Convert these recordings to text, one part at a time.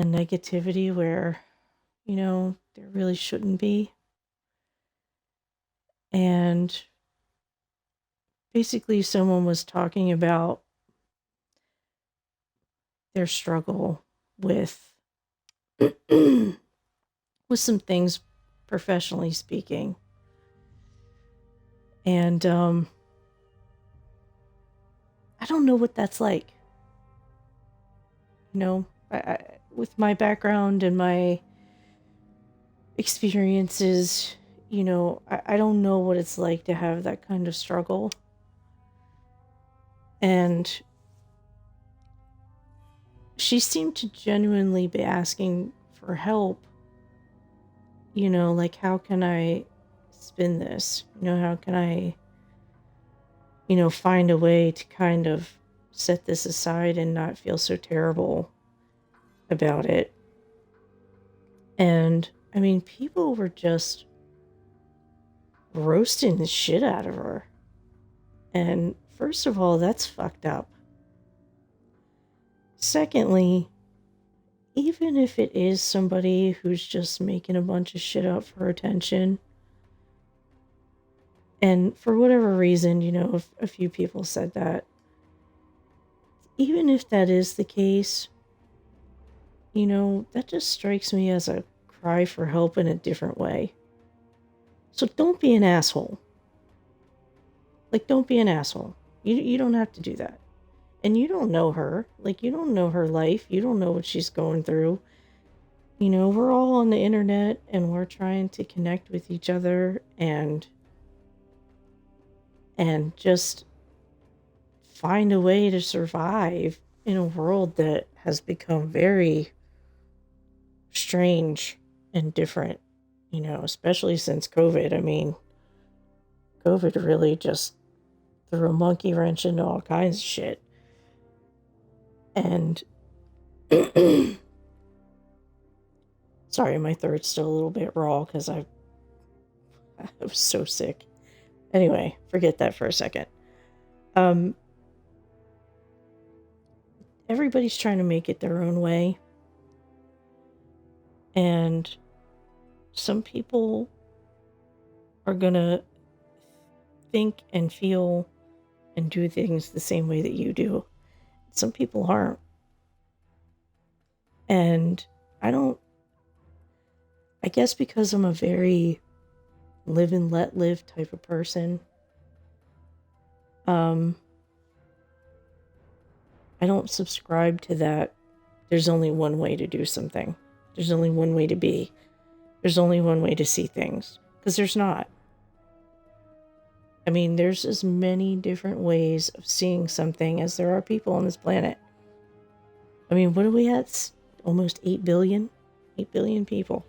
of negativity where, there really shouldn't be. And basically, someone was talking about their struggle with with some things professionally speaking. And I don't know what that's like. With my background and my experiences, I don't know what it's like to have that kind of struggle. And she seemed to genuinely be asking for help. Like, how can I spin this? How can I, find a way to kind of set this aside and not feel so terrible about it. And I mean, people were just roasting the shit out of her. And first of all, that's fucked up. Secondly, even if it is somebody who's just making a bunch of shit up for attention, and for whatever reason, a few people said that, even if that is the case, that just strikes me as a cry for help in a different way. So don't be an asshole. Like, don't be an asshole. You don't have to do that. And you don't know her. Like, you don't know her life. You don't know what she's going through. We're all on the internet and we're trying to connect with each other and just find a way to survive in a world that has become very strange and different, especially since COVID. I mean, COVID really just threw a monkey wrench into all kinds of shit. And sorry, my throat's still a little bit raw because I was so sick. Anyway, forget that for a second. Everybody's trying to make it their own way. And some people are gonna think and feel and do things the same way that you do. Some people aren't. And I guess because I'm a very live and let live type of person, I don't subscribe to that. There's only one way to do something. There's only one way to be. There's only one way to see things. Because there's not. I mean, there's as many different ways of seeing something as there are people on this planet. I mean, what are we at? Almost 8 billion? 8 billion people.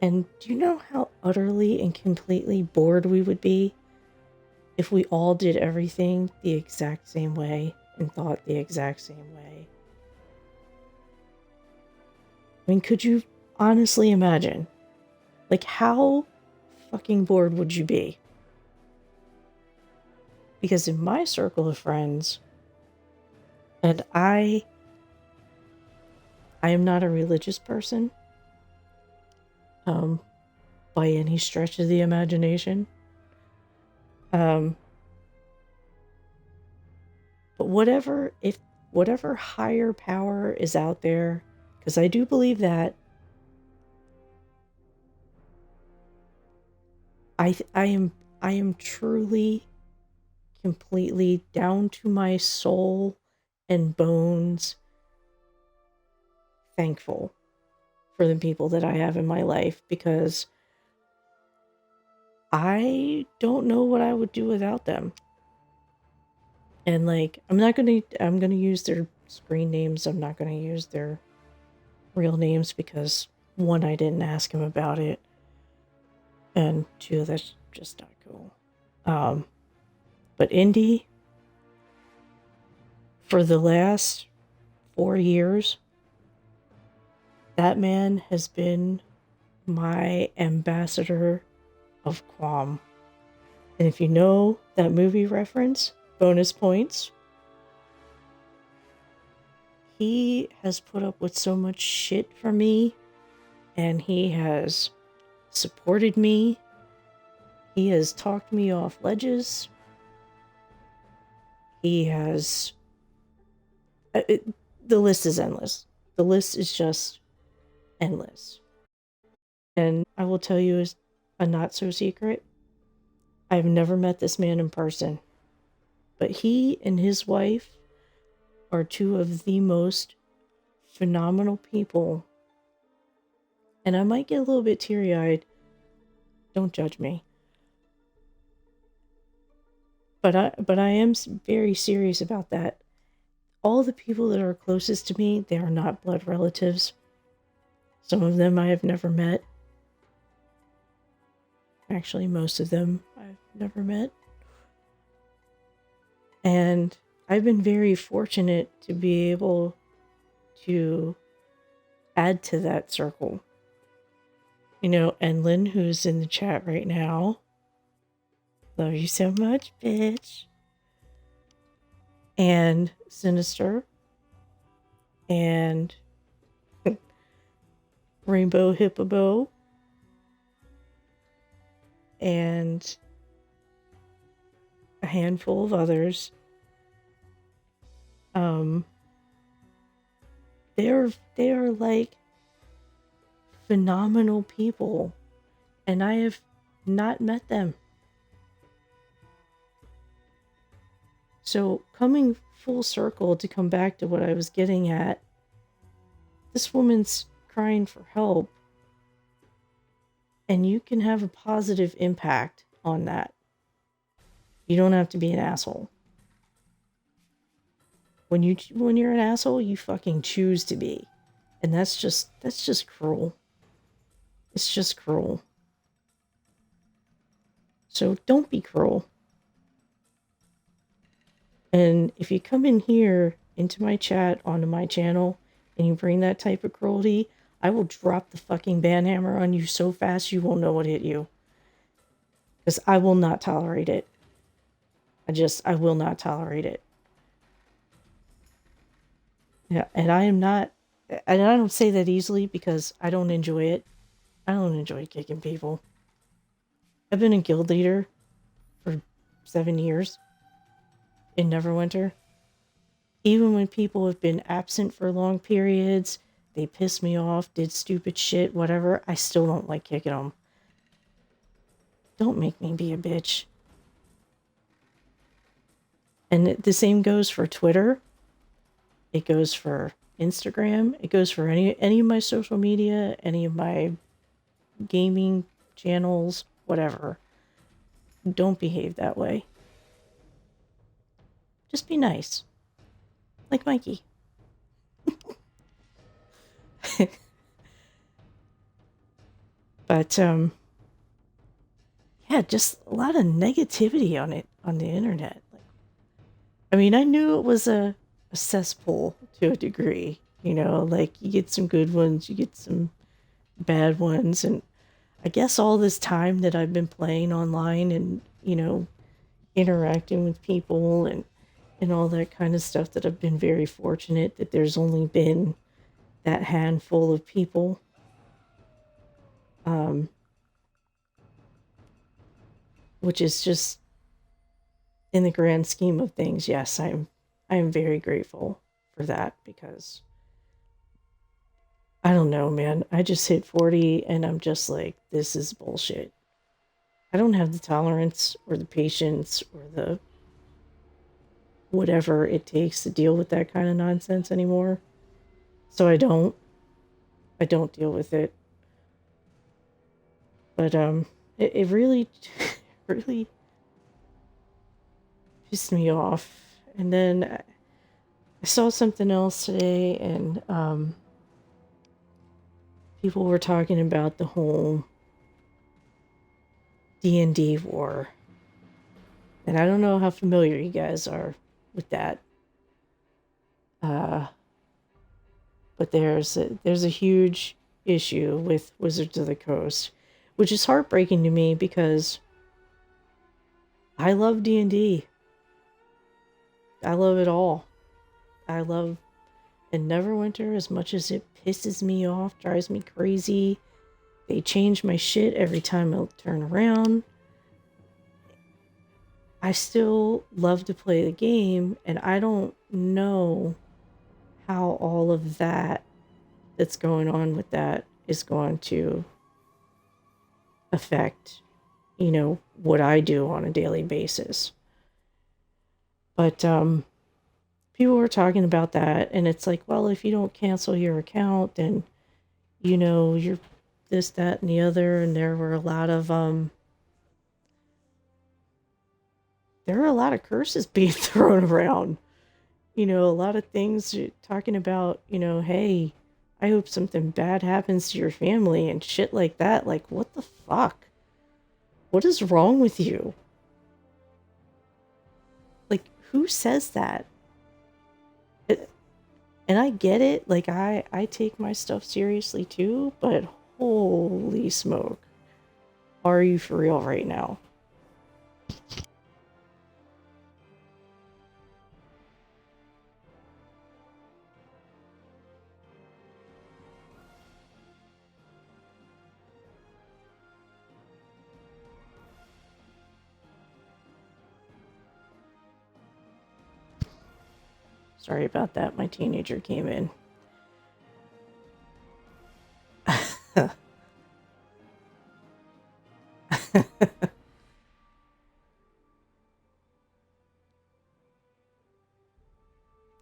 And do you know how utterly and completely bored we would be if we all did everything the exact same way and thought the exact same way? I mean, could you honestly imagine? Like, how fucking bored would you be? Because in my circle of friends, and I am not a religious person, by any stretch of the imagination. But whatever higher power is out there, because I do believe that, I am truly, completely down to my soul and bones thankful for the people that I have in my life, because I don't know what I would do without them. And like, I'm gonna use their screen names. I'm not gonna use their real names because, one, I didn't ask him about it, and two, that's just not cool. But Indy, for the last 4 years, that man has been my ambassador of Quam. And if you know that movie reference, bonus points. he has put up with so much shit from me, and he has supported me. He has talked me off ledges. He has... the list is endless. The list is just endless. And I will tell you a not so secret. I've never met this man in person, but he and his wife are two of the most phenomenal people. And I might get a little bit teary-eyed. Don't judge me. But I am very serious about that. All the people that are closest to me, they are not blood relatives. Some of them I have never met. Actually, most of them I've never met. And I've been very fortunate to be able to add to that circle. You know, Enlin, who's in the chat right now. Love you so much, bitch. And Sinister. And Rainbow Hippobo. And a handful of others. They are like phenomenal people, and I have not met them. So coming full circle to come back to what I was getting at, this woman's crying for help, and you can have a positive impact on that. You don't have to be an asshole. When you're an asshole, you fucking choose to be. And that's just cruel. It's just cruel. So don't be cruel. And if you come in here into my chat onto my channel and you bring that type of cruelty, I will drop the fucking banhammer on you so fast you won't know what hit you. Because I will not tolerate it. I will not tolerate it. Yeah, and I am not, and I don't say that easily because I don't enjoy it. I don't enjoy kicking people. I've been a guild leader for 7 years in Neverwinter. Even when people have been absent for long periods, they piss me off, did stupid shit, whatever, I still don't like kicking them. Don't make me be a bitch. And the same goes for Twitter. It goes for Instagram. It goes for any of my social media, any of my gaming channels, whatever. Don't behave that way. Just be nice. Like Mikey. But, yeah, just a lot of negativity on the internet. I mean, I knew it was a cesspool to a degree, you know, like you get some good ones, you get some bad ones, and I guess all this time that I've been playing online and, you know, interacting with people and all that kind of stuff, that I've been very fortunate that there's only been that handful of people. Which is just, in the grand scheme of things, yes, I am very grateful for that, because I don't know, man. I just hit 40 and I'm just like, this is bullshit. I don't have the tolerance or the patience or the whatever it takes to deal with that kind of nonsense anymore. So I don't deal with it. But it really really pissed me off. And then I saw something else today, and people were talking about the whole D&D war. And I don't know how familiar you guys are with that. But there's a huge issue with Wizards of the Coast, which is heartbreaking to me because I love D&D. I love it all. I love in Neverwinter, as much as it pisses me off, drives me crazy, they change my shit every time I turn around, I still love to play the game, and I don't know how all of that's going on with that is going to affect, what I do on a daily basis. But people were talking about that, and it's like, well, if you don't cancel your account, then you're this, that, and the other. And there were a lot of curses being thrown around. A lot of things talking about, hey, I hope something bad happens to your family and shit like that. Like, what the fuck? What is wrong with you? Like, who says that? And I get it. Like, I take my stuff seriously too, but holy smoke. Are you for real right now? Sorry about that. My teenager came in.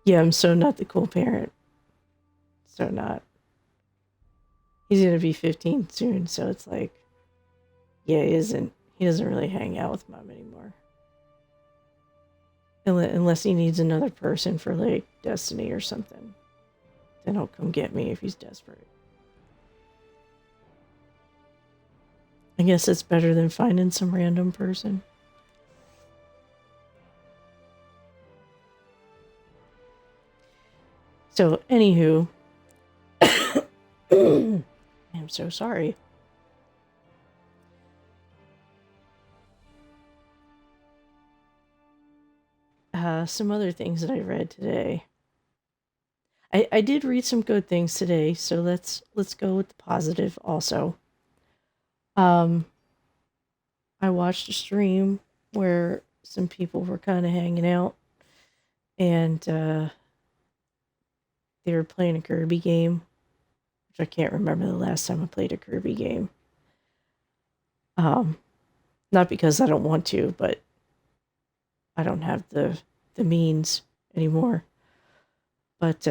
Yeah, I'm so not the cool parent. So not. He's going to be 15 soon, so it's like, yeah, he doesn't really hang out with mom anymore. Unless he needs another person for, like, Destiny or something. Then he'll come get me if he's desperate. I guess it's better than finding some random person. So, anywho, I'm so sorry. Some other things that I read today. I did read some good things today, so let's go with the positive also. I watched a stream where some people were kind of hanging out, and they were playing a Kirby game, which I can't remember the last time I played a Kirby game. Not because I don't want to, but I don't have the means anymore. But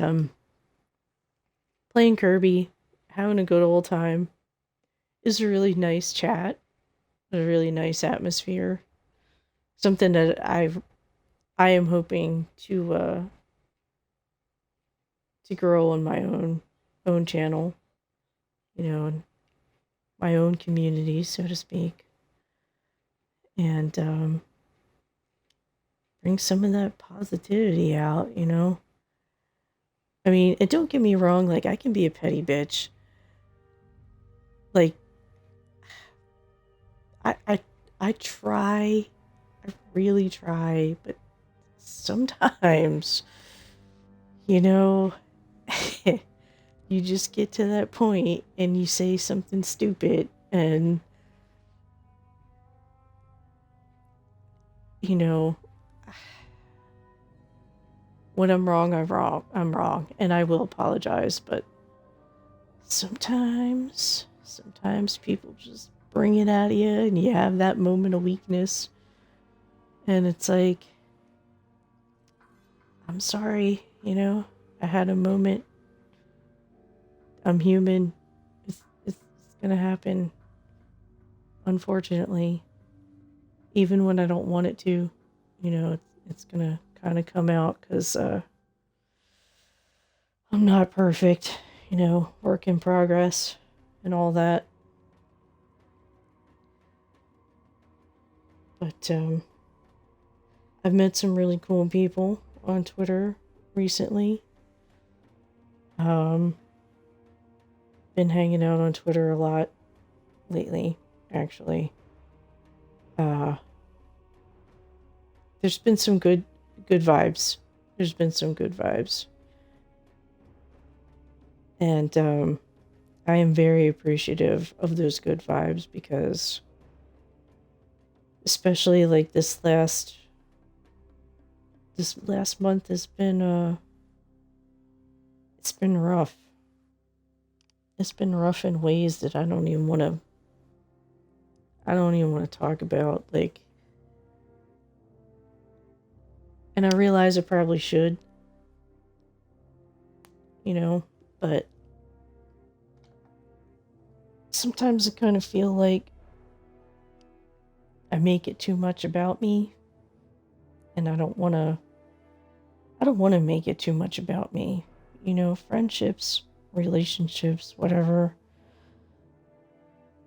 playing Kirby, having a good old time, is a really nice chat, a really nice atmosphere. Something that I am hoping to grow on my own channel, in my own community, so to speak, and bring some of that positivity out. I mean, and don't get me wrong, like, I can be a petty bitch. Like, I try, I really try, but sometimes, you just get to that point and you say something stupid, and when I'm wrong, I'm wrong, and I will apologize, but sometimes people just bring it out of you, and you have that moment of weakness, and it's like, I'm sorry, I had a moment. I'm human. It's gonna happen, unfortunately. Even when I don't want it to, it's gonna kind of come out, because I'm not perfect, work in progress and all that. But I've met some really cool people on Twitter recently. Been hanging out on Twitter a lot lately, actually. There's been some good vibes. There's been some good vibes. And I am very appreciative of those good vibes because, especially like this last month has been it's been rough. It's been rough in ways that I don't even want to talk about, like, and I realize I probably should, but sometimes I kind of feel like I make it too much about me, and I don't want to make it too much about me. Friendships, relationships, whatever.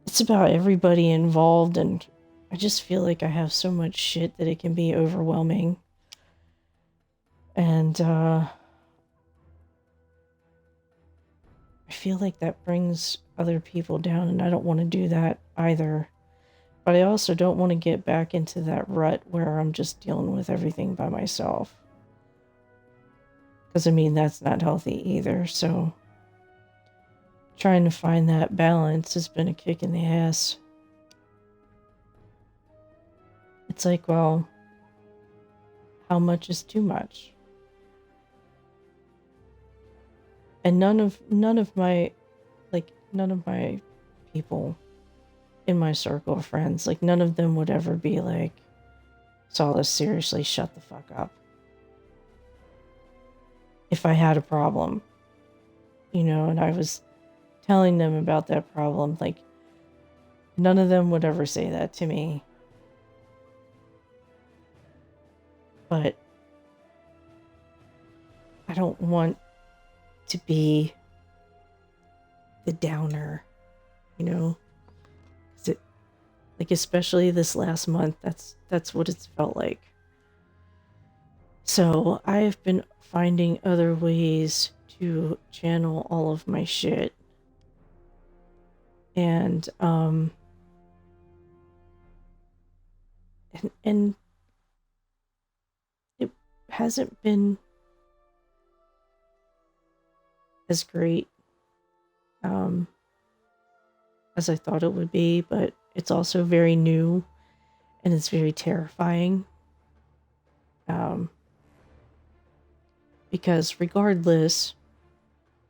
It's about everybody involved, and I just feel like I have so much shit that it can be overwhelming. And I feel like that brings other people down, and I don't want to do that either. But I also don't want to get back into that rut where I'm just dealing with everything by myself. Because, that's not healthy either. So, trying to find that balance has been a kick in the ass. It's like, well, how much is too much? And none of my people in my circle of friends, like, none of them would ever be like, Solace, seriously, shut the fuck up. If I had a problem, and I was telling them about that problem, like, none of them would ever say that to me. But I don't want to be the downer, like, especially this last month, that's what it's felt like. So I've been finding other ways to channel all of my shit. And and it hasn't been as great as I thought it would be, but it's also very new and it's very terrifying. Because regardless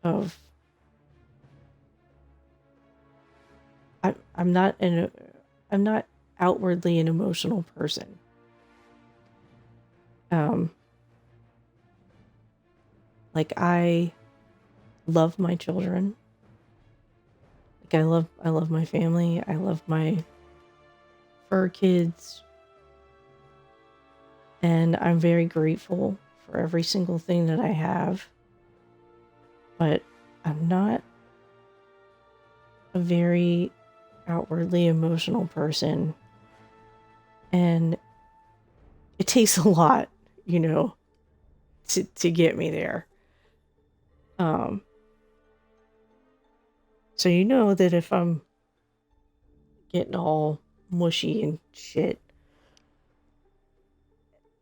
of, I'm not outwardly an emotional person. Like, I love my children. Like, I love my family. I love my fur kids. And I'm very grateful for every single thing that I have. But I'm not a very outwardly emotional person. And it takes a lot, to get me there. So that if I'm getting all mushy and shit,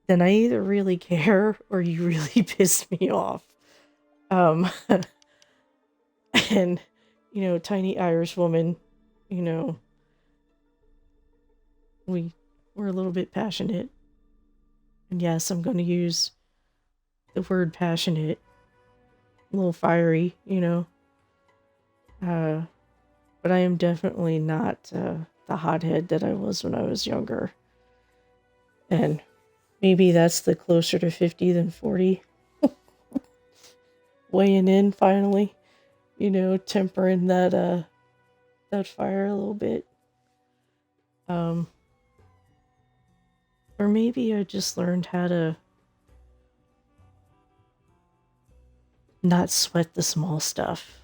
then I either really care or you really piss me off. And, tiny Irish woman, we're a little bit passionate. And yes, I'm going to use the word passionate, a little fiery, but I am definitely not the hothead that I was when I was younger. And maybe that's the closer to 50 than 40. Weighing in finally, tempering that fire a little bit. Or maybe I just learned how to not sweat the small stuff.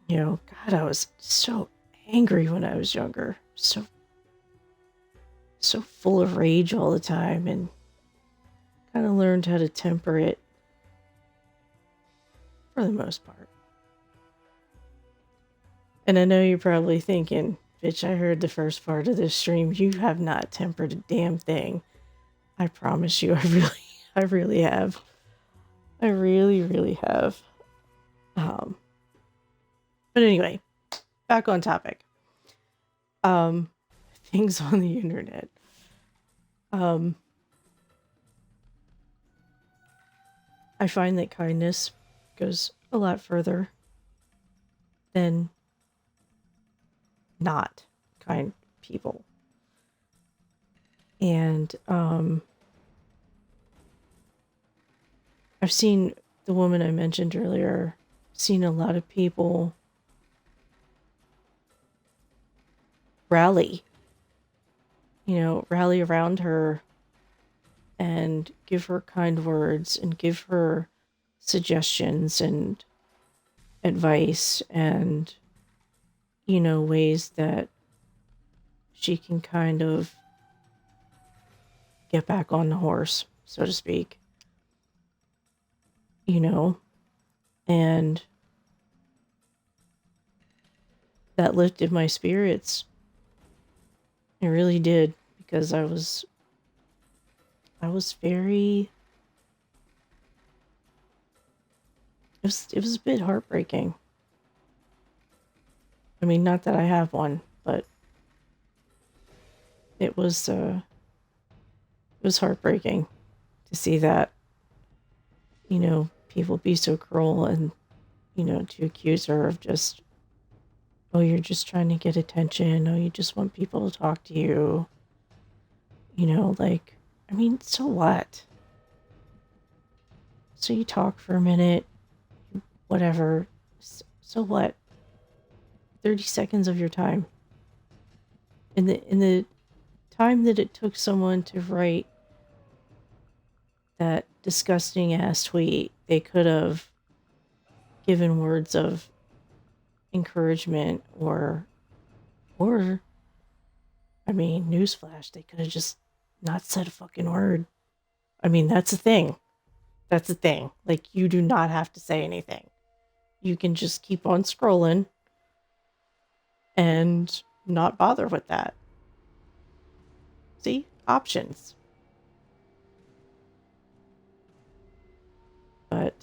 God, I was so angry when I was younger. So full of rage all the time, and kind of learned how to temper it for the most part. And I know you're probably thinking, bitch, I heard the first part of this stream. You have not tempered a damn thing. I promise you, I really have. I really, really have. Um, but anyway, back on topic. Things on the internet. I find that kindness goes a lot further than not kind people. And I've seen the woman I mentioned earlier, seen a lot of people rally, rally around her and give her kind words and give her suggestions and advice and, ways that she can kind of get back on the horse, so to speak, and that lifted my spirits. It really did, because I was very, it was a bit heartbreaking. I mean, not that I have one, but it was heartbreaking to see that, people be so cruel and, to accuse her of just, oh, you're just trying to get attention. Oh, you just want people to talk to you. Like, I mean, so what? So you talk for a minute, whatever. So what? 30 seconds of your time. In the time that it took someone to write that disgusting ass tweet, they could have given words of encouragement or I mean, newsflash, they could have just not said a fucking word. I mean, that's the thing. That's the thing. Like, you do not have to say anything. You can just keep on scrolling and not bother with that. See? Options. But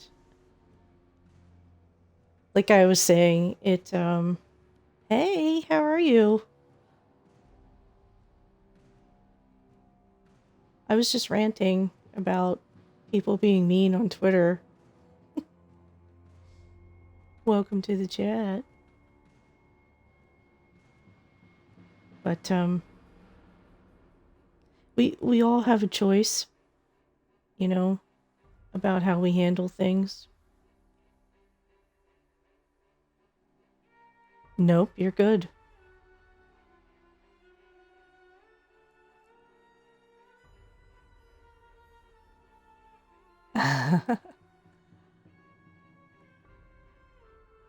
like I was saying, hey, how are you? I was just ranting about people being mean on Twitter. Welcome to the chat. But we all have a choice, about how we handle things. Nope, you're good.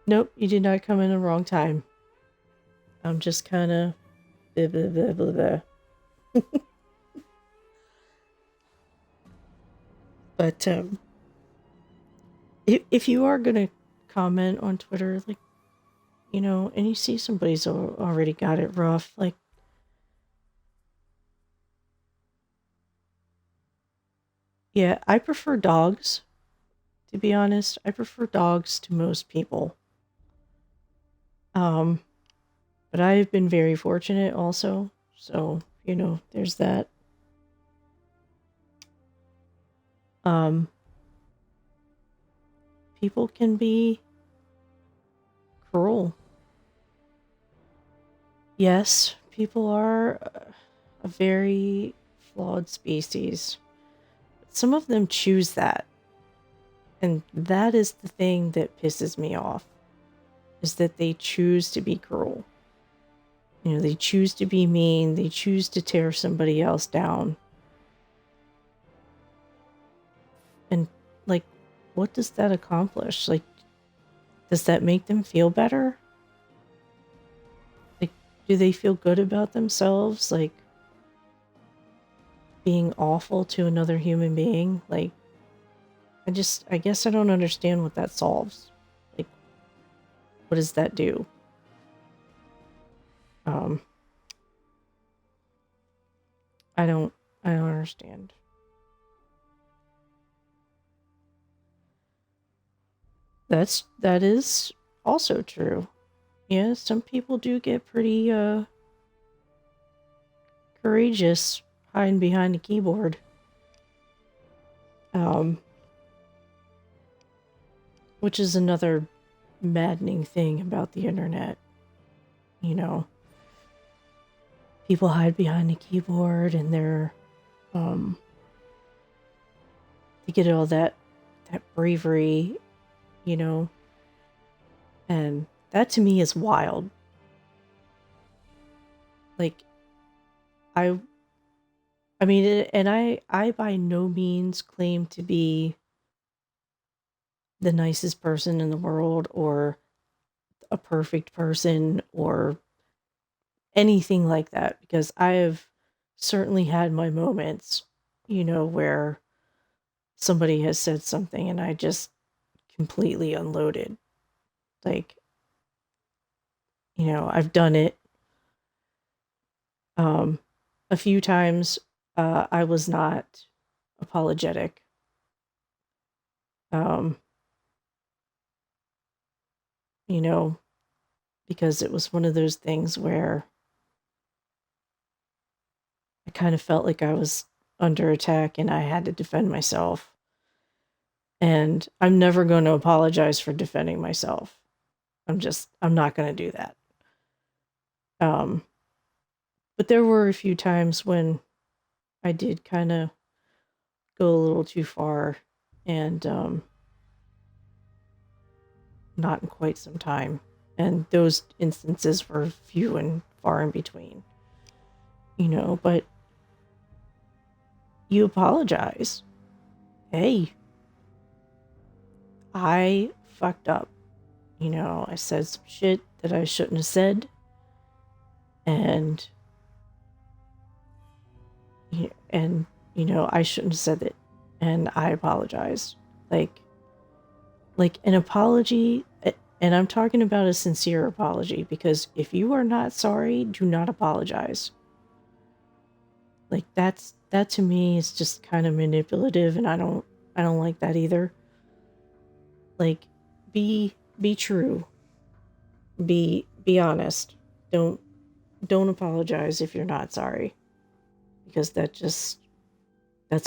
Nope, you did not come in the wrong time. I'm just kind of blah, blah, blah, blah, blah. But if you are going to comment on Twitter, like, and you see somebody's already got it rough, like, yeah, I prefer dogs, to be honest. I prefer dogs to most people. But I've been very fortunate also. So, there's that. People can be cruel. Yes, people are a very flawed species. Some of them choose that. And that is the thing that pisses me off, is that they choose to be cruel. They choose to be mean. They choose to tear somebody else down. And, like, what does that accomplish? Like, does that make them feel better? Like, do they feel good about themselves? Like, being awful to another human being? Like, I guess I don't understand what that solves. Like, what does that do? I don't understand. that is also true. Yeah, some people do get pretty courageous hiding behind a keyboard. Which is another maddening thing about the internet. You know, people hide behind a keyboard and they get all that bravery, you know, and that to me is wild. Like, I mean, and I by no means claim to be the nicest person in the world or a perfect person or anything like that, because I have certainly had my moments, where somebody has said something and I just completely unloaded. Like, I've done it a few times. I was not apologetic. Um, you know, because it was one of those things where I kind of felt like I was under attack and I had to defend myself. And I'm never going to apologize for defending myself. I'm not going to do that. But there were a few times when I did kind of go a little too far and not in quite some time. And those instances were few and far in between, but you apologize. Hey, I fucked up. I said some shit that I shouldn't have said. And, I shouldn't have said it. And I apologize. Like an apology, and I'm talking about a sincere apology, because if you are not sorry, do not apologize. Like, that to me is just kind of manipulative, and I don't like that either. Like, be true. Be honest. Don't apologize if you're not sorry. Because that's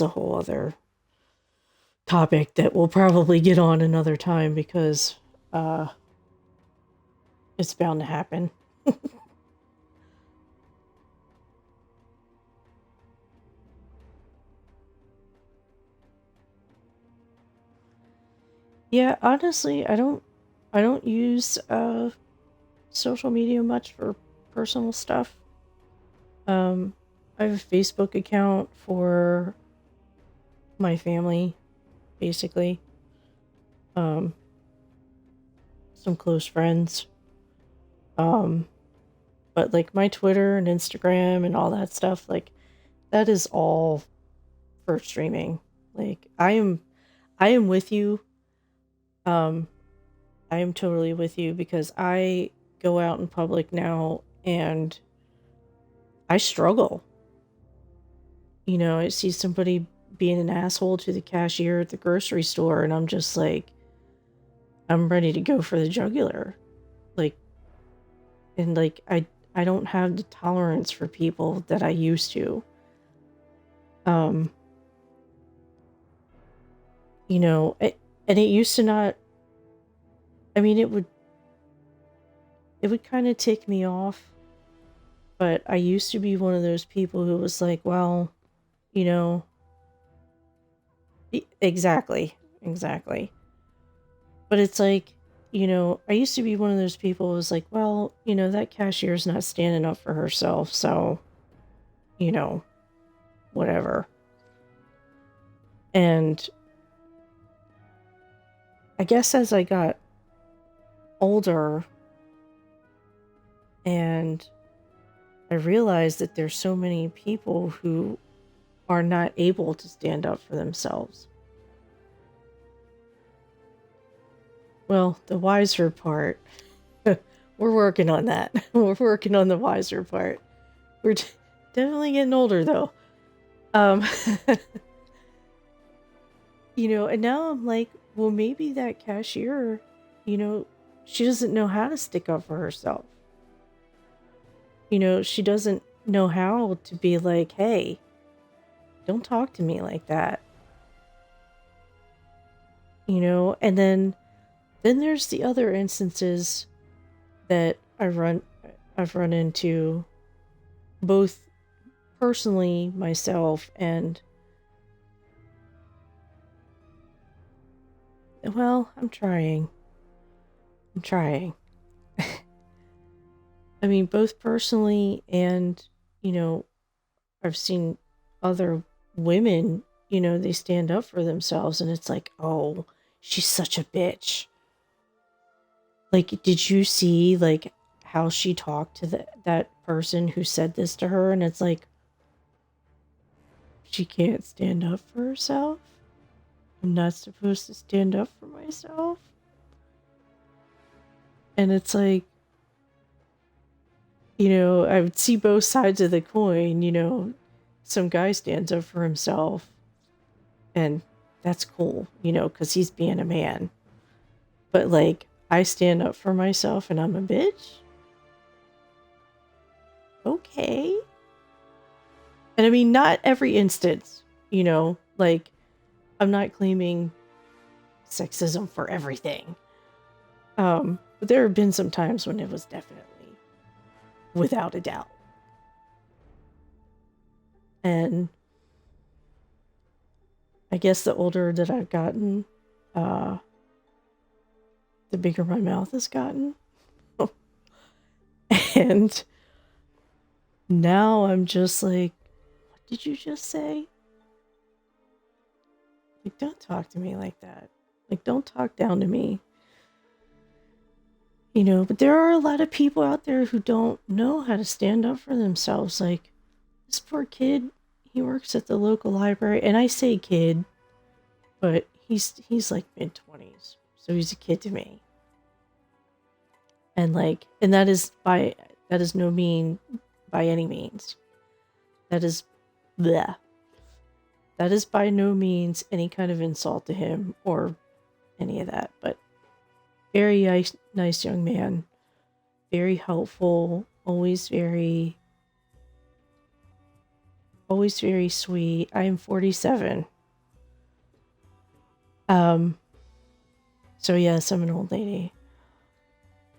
a whole other topic that we'll probably get on another time, because it's bound to happen. Yeah, honestly, I don't use social media much for personal stuff. I have a Facebook account for my family, basically. Some close friends. But like my Twitter and Instagram and all that stuff, like, that is all for streaming. Like, I am with you. I am totally with you, because I go out in public now and I struggle. I see somebody being an asshole to the cashier at the grocery store, and I'm just like, I'm ready to go for the jugular. Like, and like, I don't have the tolerance for people that I used to. And it used to not, I mean, it would kind of tick me off, but I used to be one of those people who was like, well, exactly. But it's like, I used to be one of those people who was like, well, that cashier's not standing up for herself, so, whatever. And I guess as I got older and I realized that there's so many people who are not able to stand up for themselves. Well, the wiser part, we're working on that. We're working on the wiser part. We're definitely getting older, though. And now I'm like, well, maybe that cashier you know, she doesn't know how to stick up for herself. She doesn't know how to be like, hey, don't talk to me like that. And then there's the other instances that I've run into, both personally myself and, well, I'm trying. I mean, both personally and, I've seen other women, they stand up for themselves, and it's like, oh, she's such a bitch. Like, did you see, like, how she talked to that person who said this to her? And it's like, she can't stand up for herself? I'm not supposed to stand up for myself? And it's like, I would see both sides of the coin. Some guy stands up for himself, and that's cool, because he's being a man. But, like, I stand up for myself and I'm a bitch? Okay. And I mean, not every instance, like, I'm not claiming sexism for everything. But there have been some times when it was definitely, without a doubt. And I guess the older that I've gotten, the bigger my mouth has gotten. And now I'm just like, what did you just say? Like, don't talk to me like that. Like, don't talk down to me. But there are a lot of people out there who don't know how to stand up for themselves. Like, this poor kid, he works at the local library, and I say kid, but he's like mid-20s, so he's a kid to me. And that is no mean by any means. That is bleh. That is by no means any kind of insult to him or any of that, but very nice young man, very helpful, always very sweet. I am 47. So yes, I'm an old lady.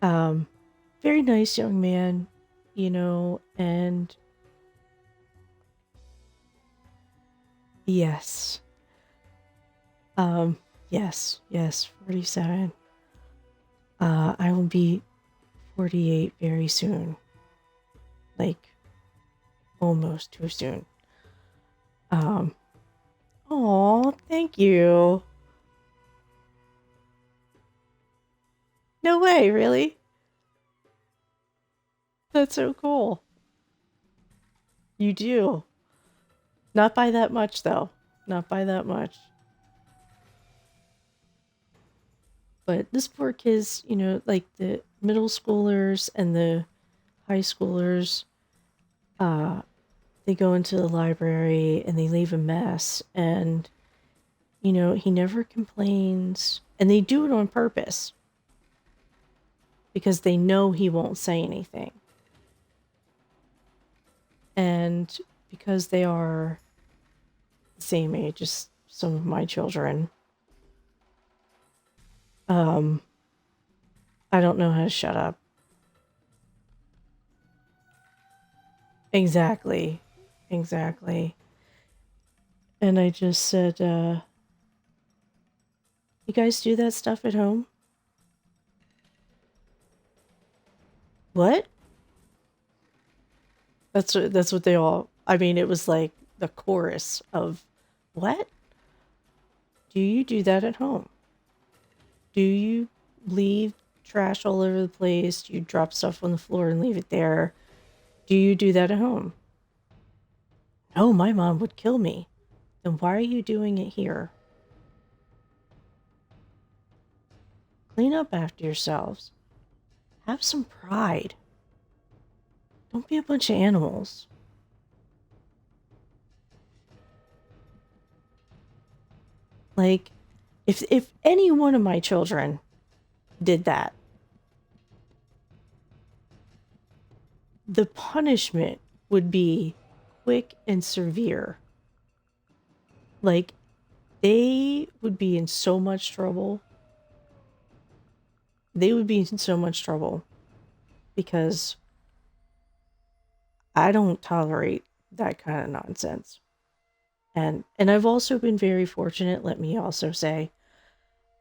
Very nice young man, and yes. Yes, 47. I will be 48 very soon. Like, almost too soon. Oh, thank you. No way, really? That's so cool. You do. Not by that much, though. Not by that much. But this poor kids, like the middle schoolers and the high schoolers, they go into the library and they leave a mess, and he never complains, and they do it on purpose because they know he won't say anything. And because they are the same age as some of my children, I don't know how to shut up. Exactly. And I just said, you guys do that stuff at home? What? That's what they all, I mean, it was like the chorus of, what? Do you do that at home? Do you leave trash all over the place? Do you drop stuff on the floor and leave it there? Do you do that at home? No, my mom would kill me. Then why are you doing it here? Clean up after yourselves. Have some pride. Don't be a bunch of animals. Like, if any one of my children did that, the punishment would be quick and severe. Like, they would be in so much trouble. They would be in so much trouble because I don't tolerate that kind of nonsense. And I've also been very fortunate, let me also say,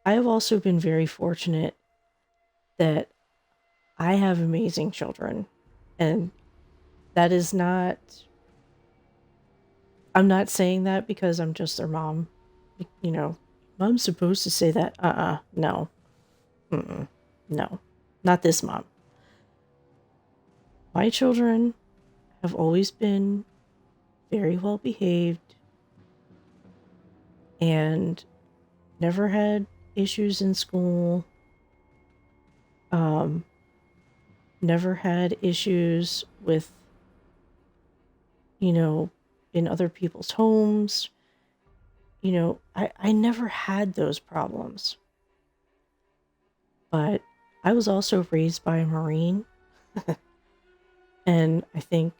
I have also been very fortunate that I have amazing children. And that is not, I'm not saying that because I'm just their mom. You know, mom's supposed to say that. No. Mm-mm. No. Not this mom. My children have always been very well behaved and never had issues in school. Never had issues with, you know, in other people's homes. You know, I never had those problems. But I was also raised by a Marine. And I think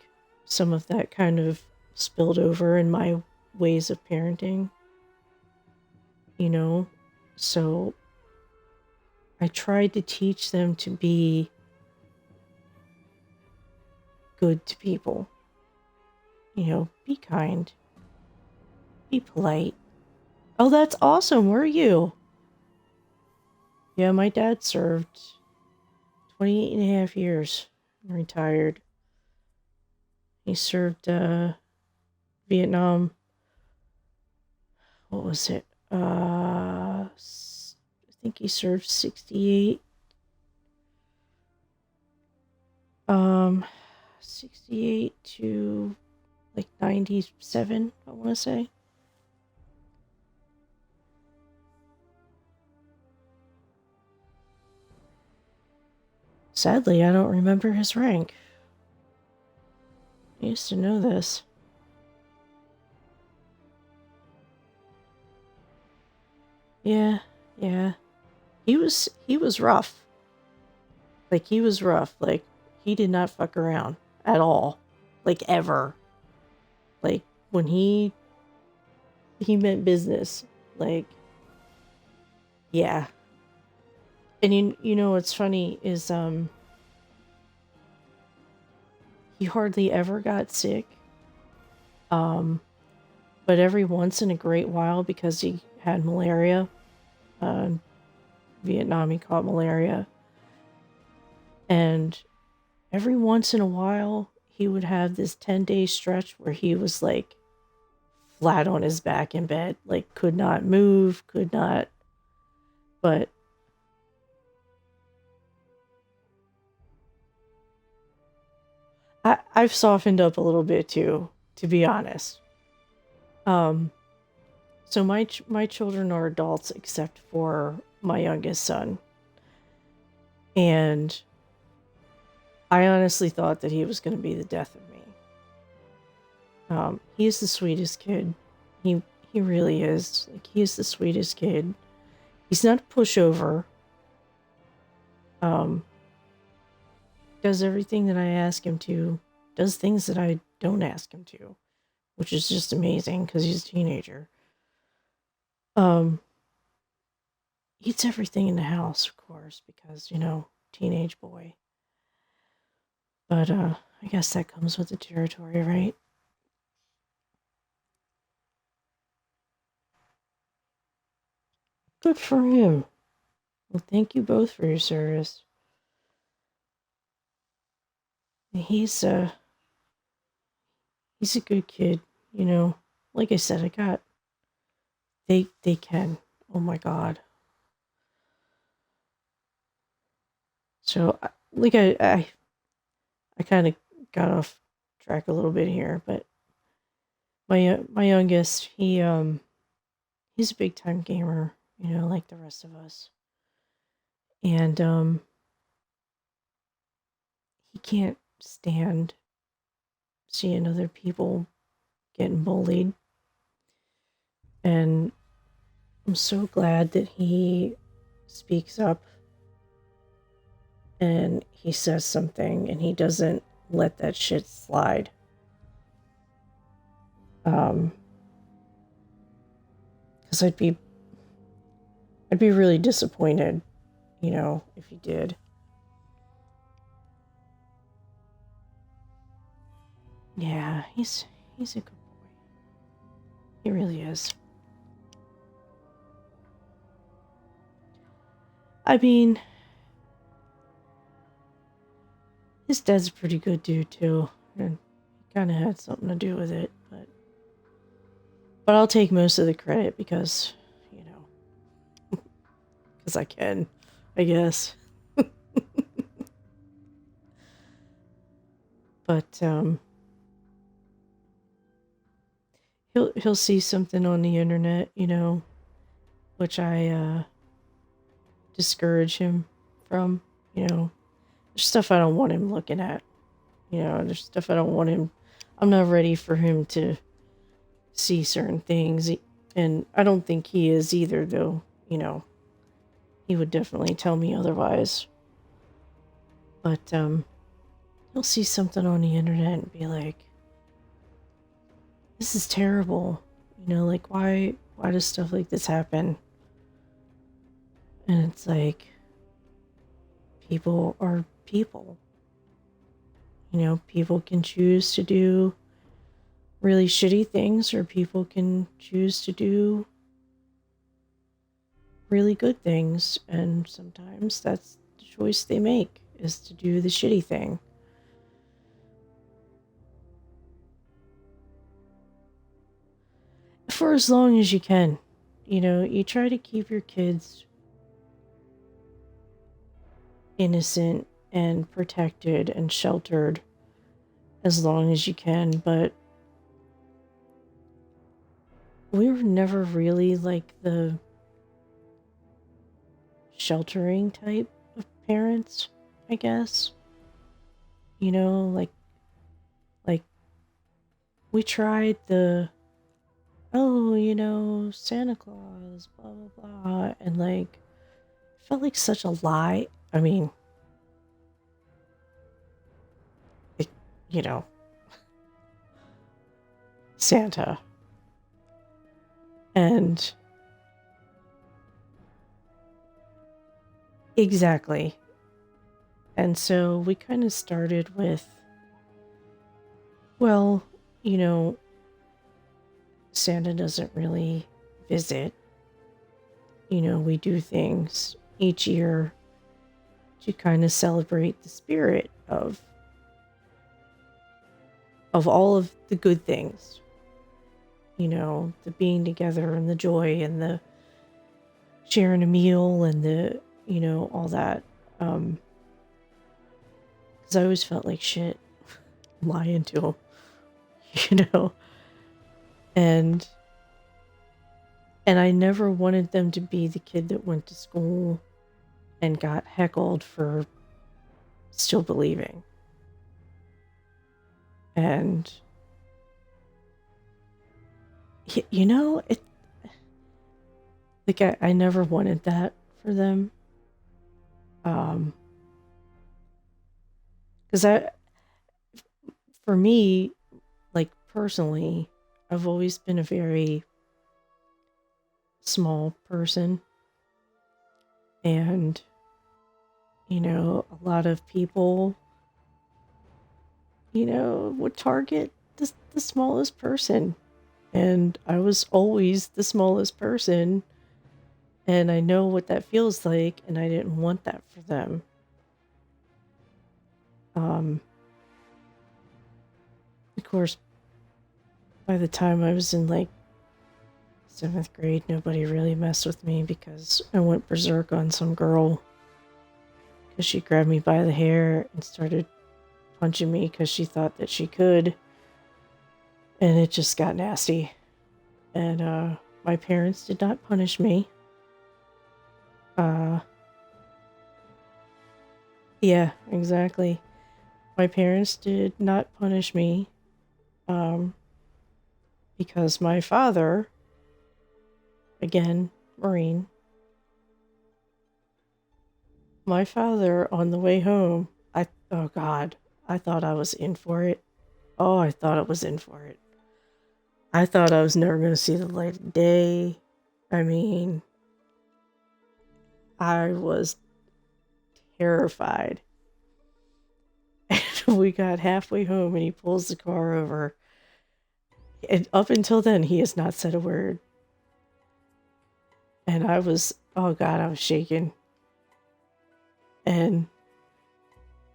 some of that kind of spilled over in my ways of parenting, you know? So I tried to teach them to be good to people. You know, be kind, be polite. Oh, that's awesome. Where are you? Yeah, my dad served 28 and a half years and retired. He served Vietnam. What was it? I think he served 68. 68 to like 97, I want to say. Sadly, I don't remember his rank. I used to know this. Yeah, yeah. He was rough. Like, he was rough. Like, he did not fuck around at all. Like, ever. Like, when he meant business. Like, yeah. And you know what's funny is he hardly ever got sick. But every once in a great while, because he had malaria, Vietnam, he caught malaria. And every once in a while, he would have this 10-day stretch where he was like flat on his back in bed, like could not move, could not. But I've softened up a little bit too, to be honest. Um, so my children are adults except for my youngest son, and I honestly thought that he was going to be the death of me. He's the sweetest kid. He really is. Like, he's the sweetest kid. He's not a pushover. Um, does everything that I ask him to. Does things that I don't ask him to, which is just amazing because he's a teenager. Um, eats everything in the house, of course, because, you know, teenage boy. But I guess that comes with the territory, right? Good for him. Well, thank you both for your service. He's he's a good kid, you know. Like I said, I got they can. Oh my god. So like I kind of got off track a little bit here, but my youngest, he's a big time gamer, you know, like the rest of us. And he can't stand seeing other people getting bullied. And I'm so glad that he speaks up and he says something and he doesn't let that shit slide. Because I'd be really disappointed, if he did. Yeah, he's a good boy. He really is. I mean, his dad's a pretty good dude too, and he kind of had something to do with it, but I'll take most of the credit because, because I can, I guess. But he'll see something on the internet, which I discourage him from, There's stuff I don't want him looking at. There's stuff I don't want him. I'm not ready for him to see certain things, and I don't think he is either, though. He would definitely tell me otherwise. But he'll see something on the internet and be like, "This is terrible." Like, why does stuff like this happen? And it's like, people are people. People can choose to do really shitty things, or people can choose to do really good things, and sometimes that's the choice they make, is to do the shitty thing. For as long as you can. You try to keep your kids innocent and protected and sheltered as long as you can, but we were never really like the sheltering type of parents, I guess. Like we tried the, Santa Claus, blah blah blah, and like it felt like such a lie. I mean, it, you know, Santa. And exactly. And so we kind of started with, well, Santa doesn't really visit. We do things each year to kind of celebrate the spirit of all of the good things. The being together and the joy and the sharing a meal and the, all that. Because I always felt like shit lying to him, and I never wanted them to be the kid that went to school and got heckled for still believing. And it, like, I never wanted that for them. Because for me, like, personally, I've always been a very small person, and a lot of people would target the smallest person, and I was always the smallest person, and I know what that feels like, and I didn't want that for them. Of course, by the time I was in like 7th grade, nobody really messed with me because I went berserk on some girl because she grabbed me by the hair and started punching me because she thought that she could, and it just got nasty. And my parents did not punish me. Yeah, exactly. My parents did not punish me, because my father, again, Marine, My father on the way home, oh God, I thought I was in for it. Oh, I thought I was in for it. I thought I was never going to see the light of day. I mean, I was terrified. And we got halfway home and he pulls the car over. And up until then, he has not said a word. And oh God, I was shaking. And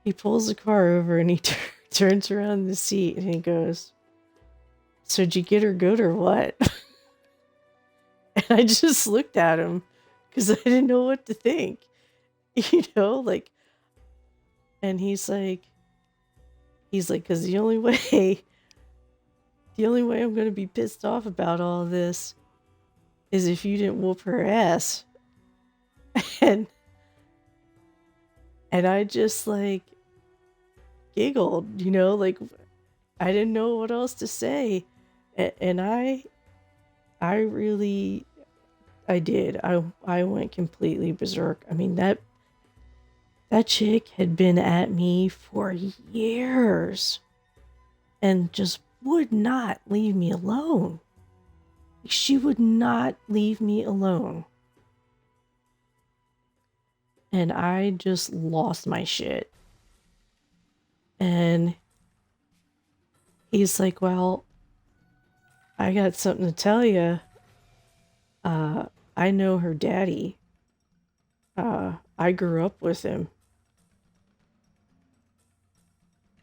he pulls the car over and he turns around in the seat and he goes, "So did you get her good or what?" And I just looked at him because I didn't know what to think, like, and he's like, because the only way I'm going to be pissed off about all this is if you didn't whoop her ass. And I just like giggled, like I didn't know what else to say. And I really, I did. I went completely berserk. I mean, that chick had been at me for years and just would not leave me alone. She would not leave me alone. And I just lost my shit. And he's like, "Well, I got something to tell you. I know her daddy. I grew up with him."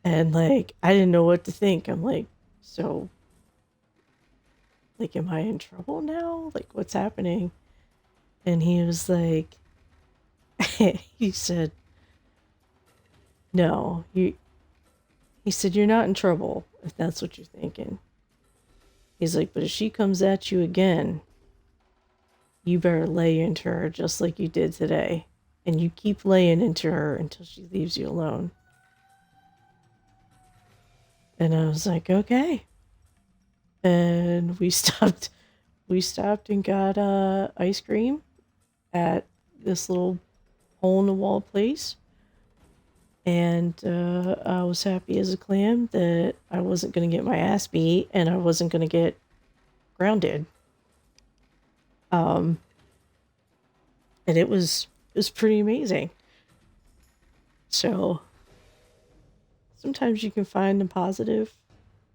And like, I didn't know what to think. I'm like, "So, like, am I in trouble now? Like, what's happening?" And he was like, he said, "No, he said, "You're not in trouble if that's what you're thinking." He's like, "But if she comes at you again, you better lay into her just like you did today. And you keep laying into her until she leaves you alone." And I was like, "Okay." And we stopped and got ice cream at this little hole in the wall place. And I was happy as a clam that I wasn't going to get my ass beat and I wasn't going to get grounded. And it was pretty amazing. So sometimes you can find the positive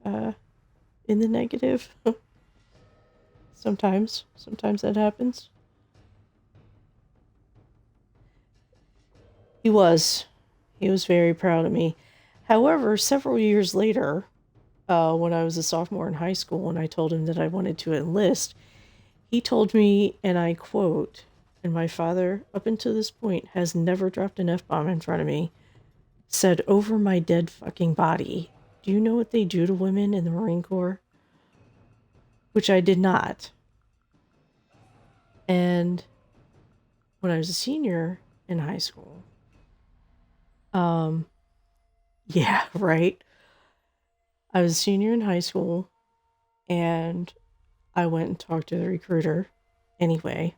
in the negative. Sometimes that happens. He was very proud of me. However, several years later, when I was a sophomore in high school and I told him that I wanted to enlist, he told me, and I quote, and my father, up until this point, has never dropped an F-bomb in front of me, said, "Over my dead fucking body, do you know what they do to women in the Marine Corps?" Which I did not. And when I was a senior in high school, yeah, right. I was a senior in high school and I went and talked to the recruiter anyway.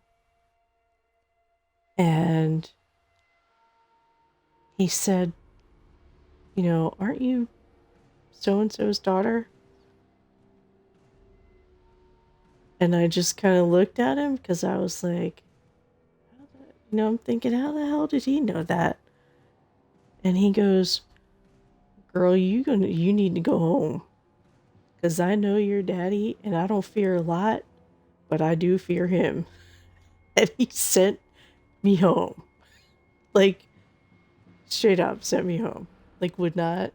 And he said, "Aren't you so-and-so's daughter?" And I just kind of looked at him because I was like, I'm thinking, how the hell did he know that? And he goes, "Girl, you need to go home. Because I know your daddy and I don't fear a lot, but I do fear him." And he sent me home. Like, straight up sent me home. Like, would not.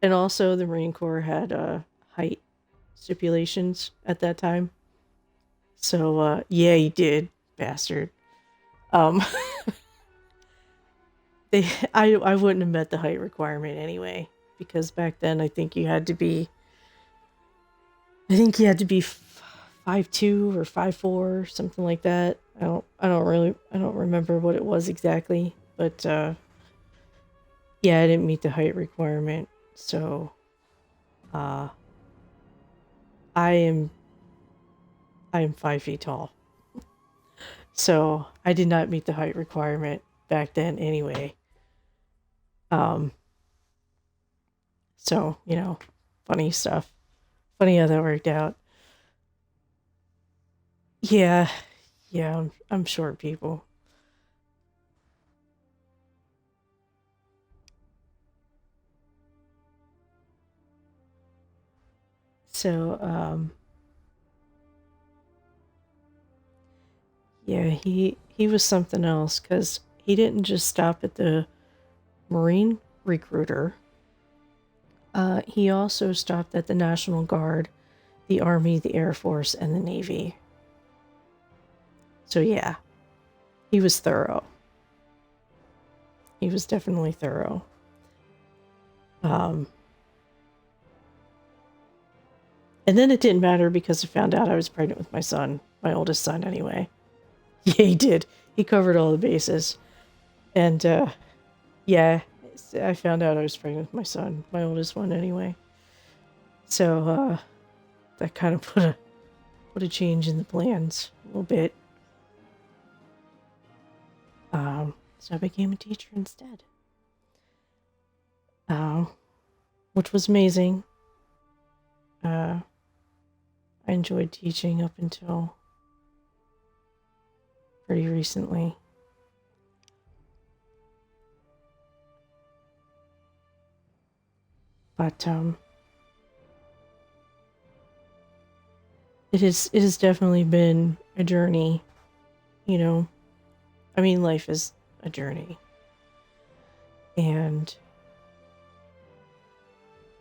And also the Marine Corps had height stipulations at that time. So yeah, he did, bastard. Um I wouldn't have met the height requirement anyway, because back then I think you had to be 5'2" or 5'4", something like that. I don't remember what it was exactly, but yeah, I didn't meet the height requirement. So I am 5 feet tall. So I did not meet the height requirement. back then anyway. So, funny stuff. Funny how that worked out. Yeah, yeah, I'm short, people. So, yeah, he was something else because he didn't just stop at the Marine recruiter. He also stopped at the National Guard, the Army, the Air Force, and the Navy. So yeah, he was thorough. He was definitely thorough. And then it didn't matter because I found out I was pregnant with my son, my oldest son anyway. Yeah, he did. He covered all the bases. And yeah, I found out I was pregnant with my son, my oldest one anyway. So that kind of put a change in the plans a little bit. So I became a teacher instead. Which was amazing. I enjoyed teaching up until pretty recently. But it has definitely been a journey, I mean, life is a journey. And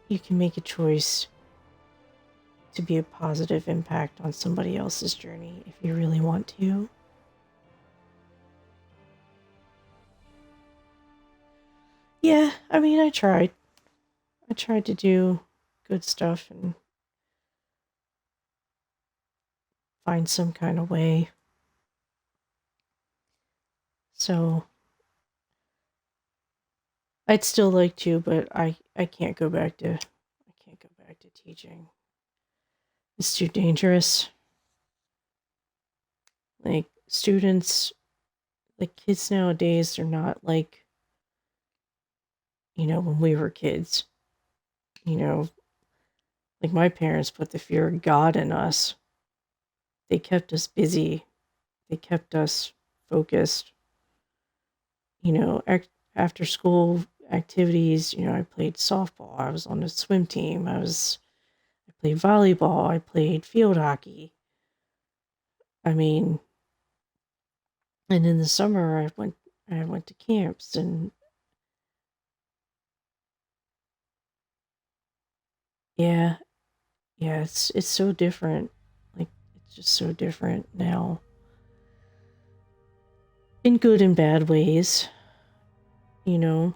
you can make a choice to be a positive impact on somebody else's journey if you really want to. Yeah, I mean, I tried. I tried to do good stuff and find some kind of way. So I'd still like to, but I can't go back to teaching. It's too dangerous. Like students, like kids nowadays, they're not like, when we were kids. Like my parents put the fear of God in us. They kept us busy. They kept us focused. After school activities, I played softball. I was on the swim team. I played volleyball. I played field hockey. I mean, and in the summer I went to camps and yeah, it's so different. Like it's just so different now. In good and bad ways, you know.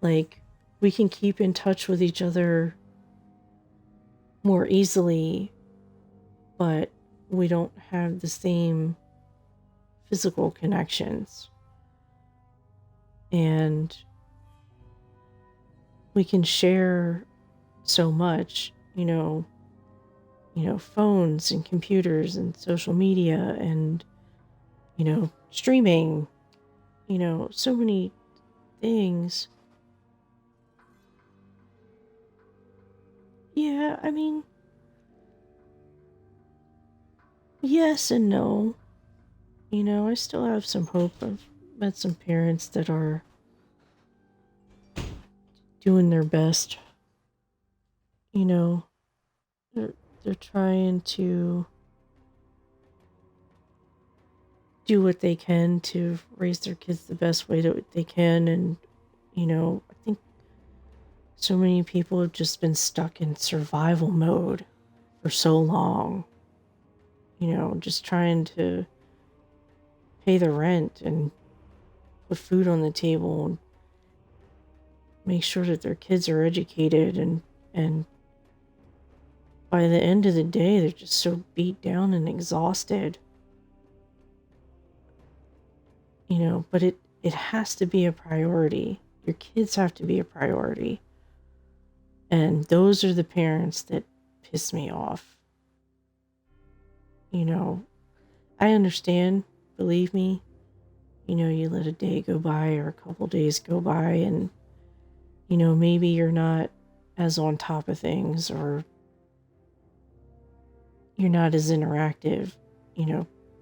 Like we can keep in touch with each other more easily, but we don't have the same physical connections. And we can share so much, phones and computers and social media and, streaming, so many things. Yeah, I mean, yes and no. I still have some hope. I've met some parents that are doing their best. They're they're trying to do what they can to raise their kids the best way that they can. And, I think so many people have just been stuck in survival mode for so long, just trying to pay the rent and put food on the table and make sure that their kids are educated. And by the end of the day, they're just so beat down and exhausted. But it has to be a priority. Your kids have to be a priority. And those are the parents that piss me off. I understand, believe me, you let a day go by or a couple days go by, and maybe you're not as on top of things, or you're not as interactive.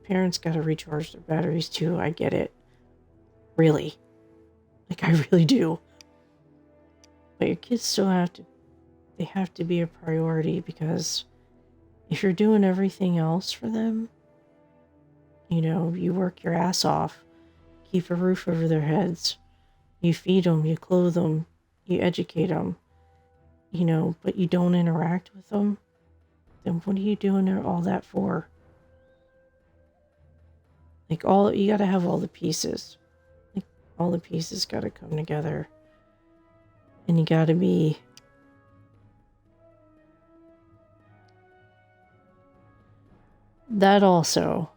Parents got to recharge their batteries too. I get it. Really. Like, I really do. But your kids still have to be a priority, because if you're doing everything else for them, you work your ass off, keep a roof over their heads, you feed them, you clothe them, you educate them, but you don't interact with them, then what are you doing all that for? Like, you gotta have all the pieces. Like, all the pieces gotta come together. And you gotta be that also.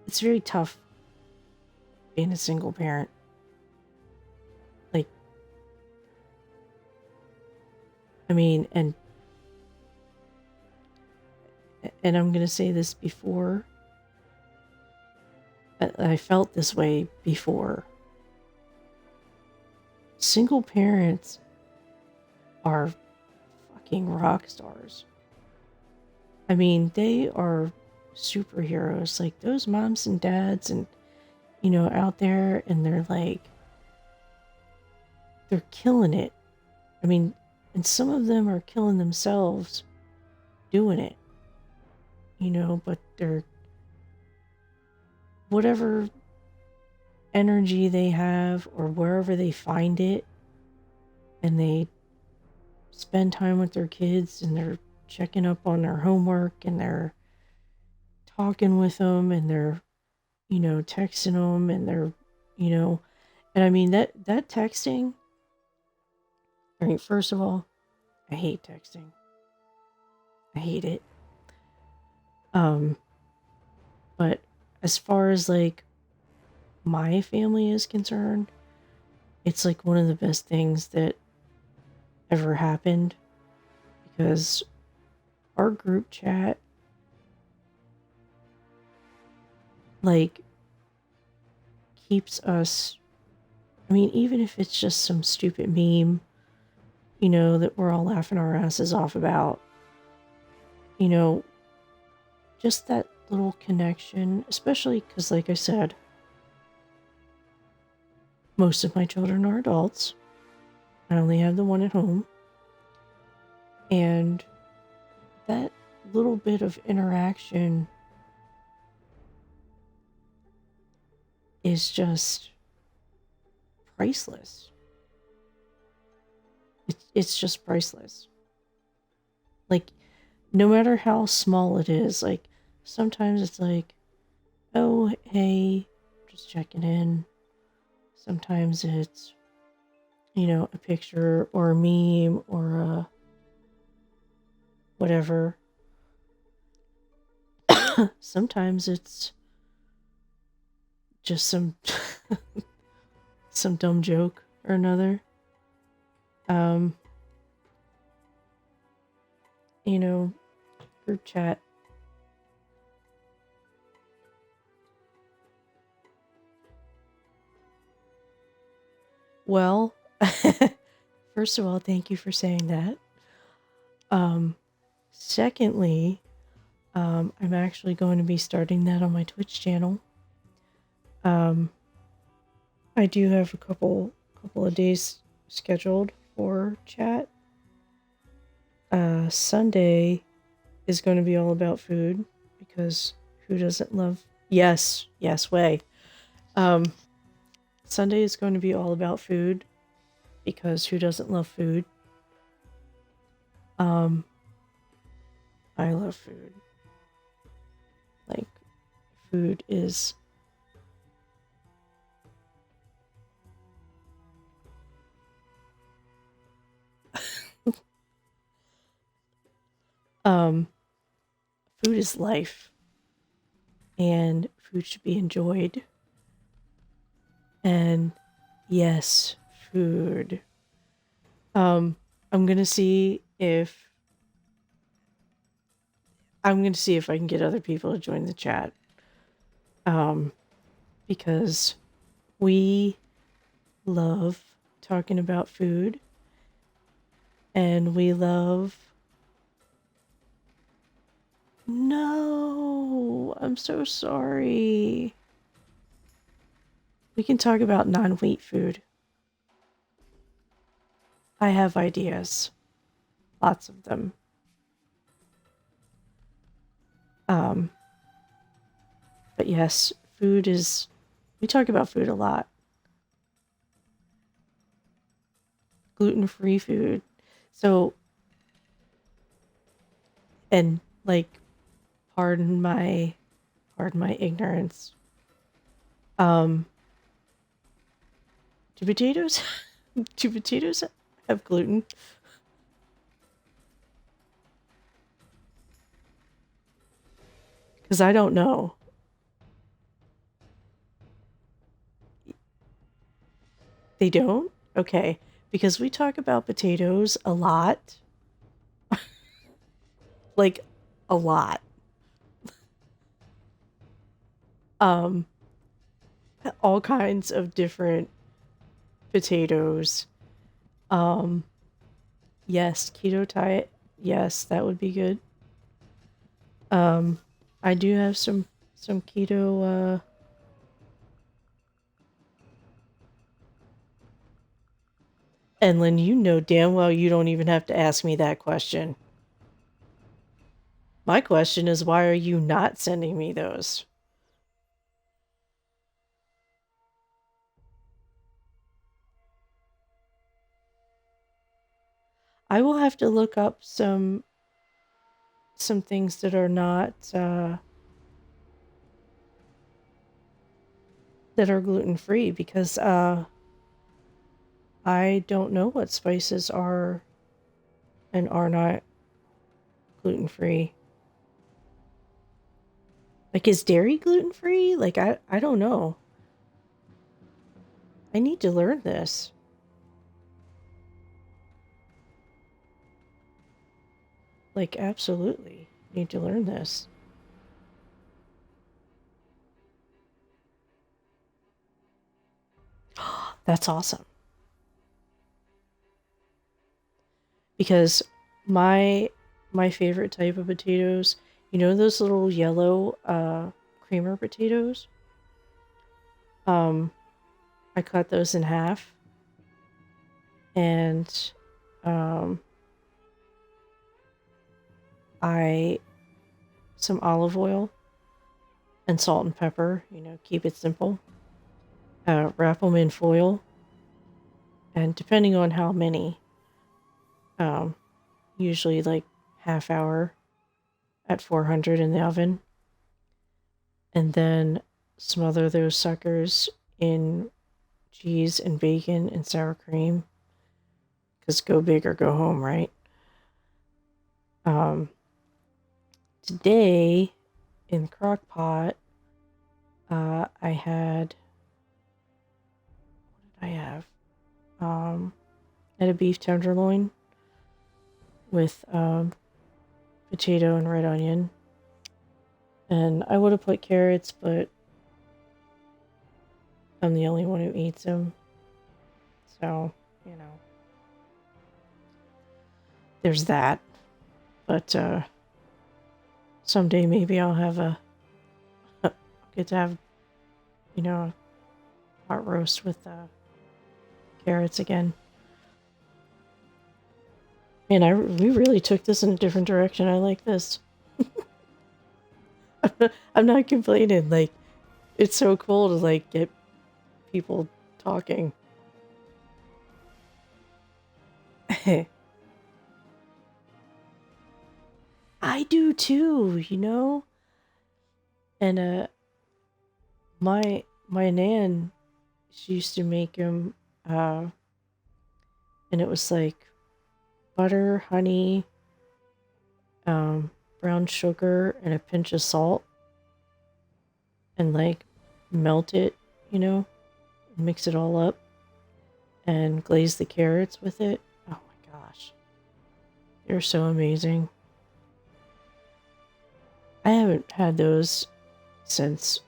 It's very tough being a single parent. Like, I mean, and I'm gonna say this before. I felt this way before. Single parents are fucking rock stars. I mean, they are superheroes. Like, those moms and dads and out there, and they're killing it. I mean, and some of them are killing themselves doing it, but they're, whatever energy they have or wherever they find it, and they spend time with their kids, and they're checking up on their homework, and they're talking with them, and they're texting them, and they're and I mean, that texting, I mean, first of all, I hate texting. I hate it. But as far as like my family is concerned, it's like one of the best things that ever happened, because our group chat, like, keeps us, I mean, even if it's just some stupid meme, that we're all laughing our asses off about, just that little connection, especially because, like I said, most of my children are adults. I only have the one at home. And that little bit of interaction is just priceless. It's just priceless. Like, no matter how small it is, like, sometimes it's like, oh, hey, just checking in. Sometimes it's, a picture or a meme or a whatever. Sometimes it's just some dumb joke or another. Group chat. Well, first of all, thank you for saying that. Secondly, I'm actually going to be starting that on my Twitch channel. I do have a couple of days scheduled for chat. Sunday is going to be all about food, because who doesn't love? Yes, way. Sunday is going to be all about food, because who doesn't love food? I love food. Like, food is food is life, and food should be enjoyed. And yes, food. I'm gonna see if I'm going to see if I can get other people to join the chat. Because we love talking about food and we love. No, I'm so sorry. We can talk about non-wheat food. I have ideas. Lots of them. But yes, food is, we talk about food a lot. Gluten-free food. So, and like, pardon my ignorance. Do potatoes, do potatoes have gluten? Because I don't know. They don't? Okay. Because we talk about potatoes a lot. Like, a lot. All kinds of different potatoes. Yes, keto diet. Yes, that would be good. I do have some keto, and Lynn, you know damn well you don't even have to ask me that question. My question is, why are you not sending me those? I will have to look up some things that are not that are gluten-free because I don't know what spices are and are not gluten-free. Like, is dairy gluten-free? Like, I don't know. I need to learn this. Like, absolutely need to learn this. That's awesome. Because my favorite type of potatoes, you know those little yellow creamer potatoes? I cut those in half and some olive oil and salt and pepper, keep it simple. Wrap them in foil, and depending on how many, usually like half hour at 400 in the oven, and then smother those suckers in cheese and bacon and sour cream, because go big or go home, right? Today in the crock pot, I had, what did I have? I had a beef tenderloin with potato and red onion. And I would have put carrots, but I'm the only one who eats them. So, there's that. But someday maybe I'll have get to have, a hot roast with carrots again. Man, we really took this in a different direction. I like this. I'm not complaining. Like, it's so cool to like get people talking. I do too, And my nan, she used to make them, and it was like butter, honey, brown sugar, and a pinch of salt, and like melt it, mix it all up, and glaze the carrots with it. Oh my gosh, they're so amazing. I haven't had those since.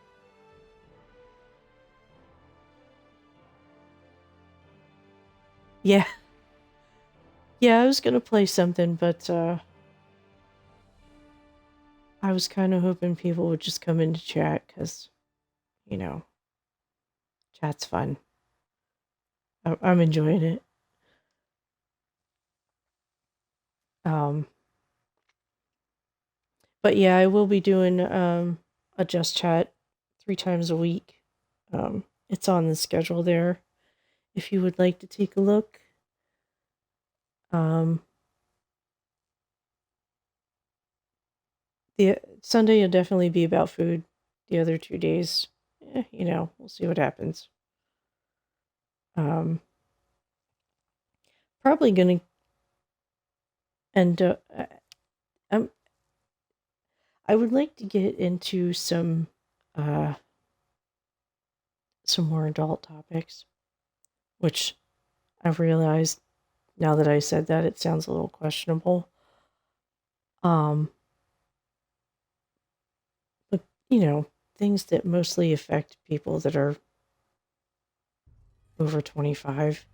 Yeah. Yeah, I was gonna play something, but I was kind of hoping people would just come into chat because, you know, chat's fun. I'm enjoying it. Um, but yeah, I will be doing a just chat 3 times a week. It's on the schedule there if you would like to take a look. Um, the Sunday will definitely be about food. The other 2 days, we'll see what happens. Um, Probably gonna end up. I'm, I would like to get into uh, some more adult topics, which I've realized now that I said that it sounds a little questionable. Um, but things that mostly affect people that are over 25.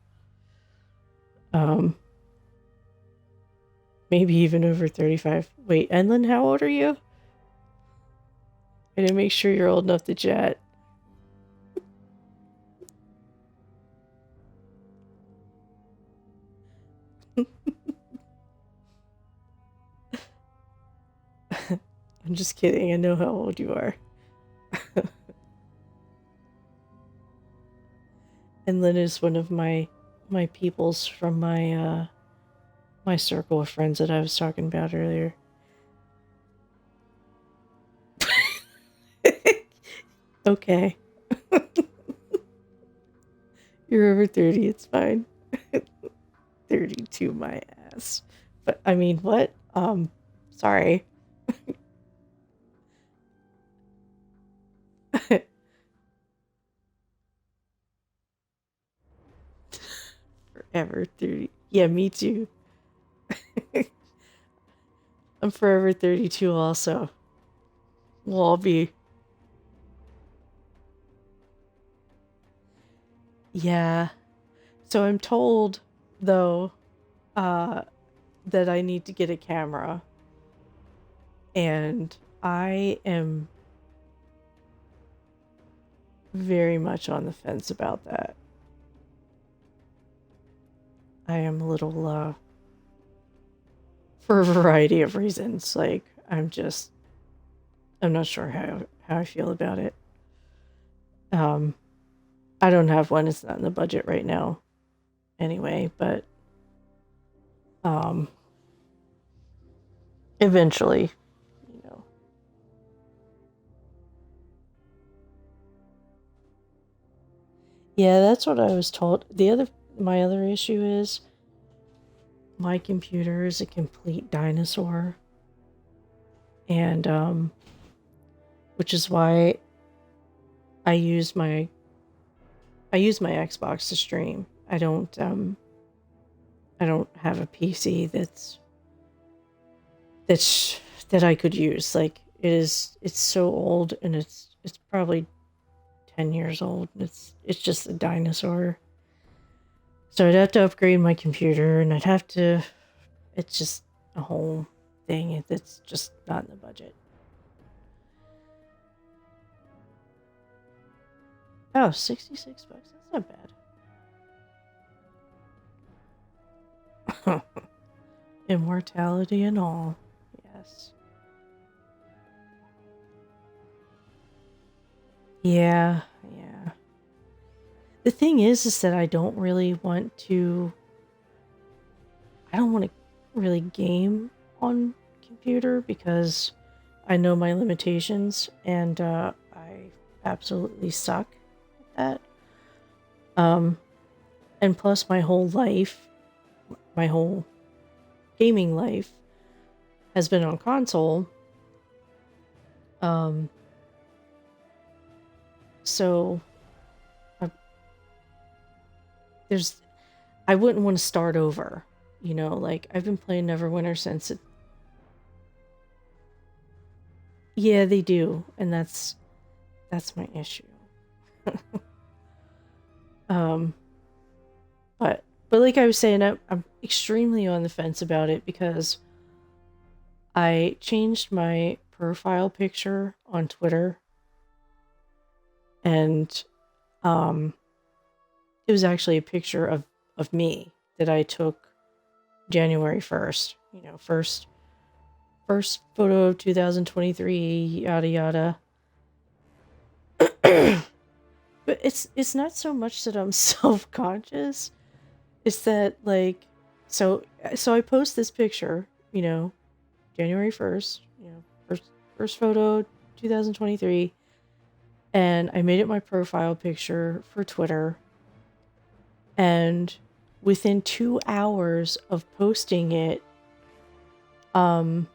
Um, Maybe even over 35. Wait, Enlin, how old are you? I didn't make sure you're old enough to chat. I'm just kidding. I know how old you are. Enlin is one of my peoples from my circle of friends that I was talking about earlier. Okay. You're over 30, it's fine. 32 my ass. But I mean, what? Sorry. Forever 30. Yeah, me too. I'm forever 32 also. We'll all be. Yeah. So I'm told though uh that I need to get a camera, and I am very much on the fence about that. I am a little for a variety of reasons. Like I'm not sure how I feel about it. Um I don't have one, it's not in the budget right now anyway, but um eventually, you know. Yeah, that's what I was told. My other issue is my computer is a complete dinosaur, and which is why I use my Xbox to stream. I don't have a PC that's that I could use. Like it's so old, and it's probably 10 years old, and it's just a dinosaur. So I'd have to upgrade my computer, and it's just a whole thing that's just not in the budget. Oh, 66 bucks. That's not bad. Immortality and all. Yes. Yeah, yeah. The thing is that I don't want to really game on computer because I know my limitations, and I absolutely suck at that. And plus my whole gaming life has been on console. Um, so I, there's I wouldn't want to start over. Like I've been playing Neverwinter since it. Yeah, they do, and that's my issue. um, but like I was saying, I'm extremely on the fence about it because I changed my profile picture on Twitter, and um, it was actually a picture of me that I took January 1st. You know, first photo of 2023, yada yada. But it's not so much that I'm self-conscious. It's that like so I post this picture, you know, January 1st, you know, first photo 2023, and I made it my profile picture for Twitter, and within 2 hours of posting it, um